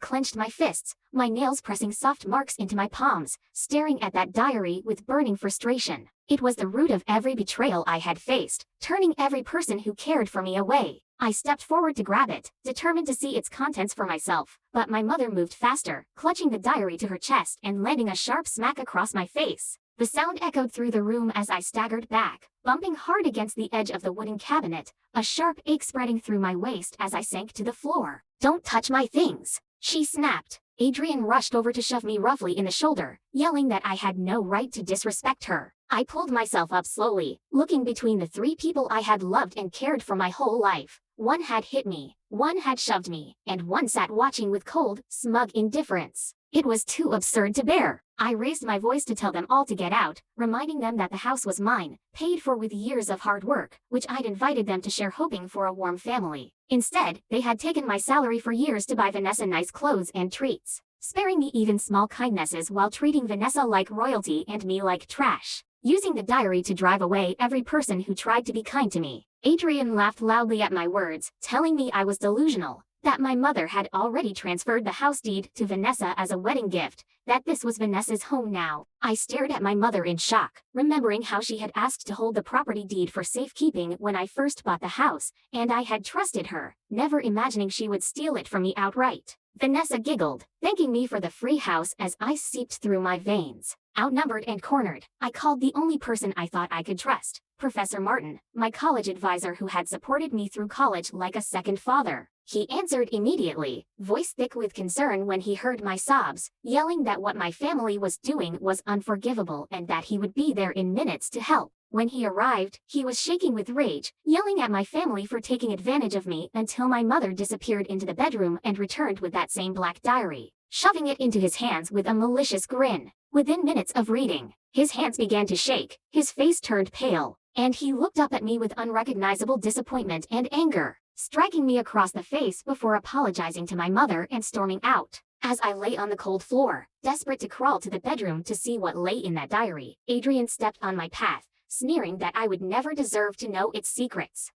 clenched my fists, my nails pressing soft marks into my palms, staring at that diary with burning frustration. It was the root of every betrayal I had faced, turning every person who cared for me away. I stepped forward to grab it, determined to see its contents for myself, but my mother moved faster, clutching the diary to her chest and landing a sharp smack across my face. The sound echoed through the room as I staggered back, bumping hard against the edge of the wooden cabinet, a sharp ache spreading through my waist as I sank to the floor. "Don't touch my things!" she snapped. Adrian rushed over to shove me roughly in the shoulder, yelling that I had no right to disrespect her. I pulled myself up slowly, looking between the three people I had loved and cared for my whole life. One had hit me, one had shoved me, and one sat watching with cold, smug indifference. It was too absurd to bear. I raised my voice to tell them all to get out, reminding them that the house was mine, paid for with years of hard work, which I'd invited them to share hoping for a warm family. Instead, they had taken my salary for years to buy Vanessa nice clothes and treats, sparing me even small kindnesses while treating Vanessa like royalty and me like trash. Using the diary to drive away every person who tried to be kind to me. Adrian laughed loudly at my words, telling me I was delusional, that my mother had already transferred the house deed to Vanessa as a wedding gift, that this was Vanessa's home now. I stared at my mother in shock, remembering how she had asked to hold the property deed for safekeeping when I first bought the house, and I had trusted her, never imagining she would steal it from me outright. Vanessa giggled, thanking me for the free house as ice seeped through my veins. Outnumbered and cornered, I called the only person I thought I could trust, Professor Martin, my college advisor who had supported me through college like a second father. He answered immediately, voice thick with concern when he heard my sobs, yelling that what my family was doing was unforgivable and that he would be there in minutes to help. When he arrived, he was shaking with rage, yelling at my family for taking advantage of me until my mother disappeared into the bedroom and returned with that same black diary, shoving it into his hands with a malicious grin. Within minutes of reading, his hands began to shake, his face turned pale, and he looked up at me with unrecognizable disappointment and anger, striking me across the face before apologizing to my mother and storming out. As I lay on the cold floor, desperate to crawl to the bedroom to see what lay in that diary, Adrian stepped on my path, sneering that I would never deserve to know its secrets.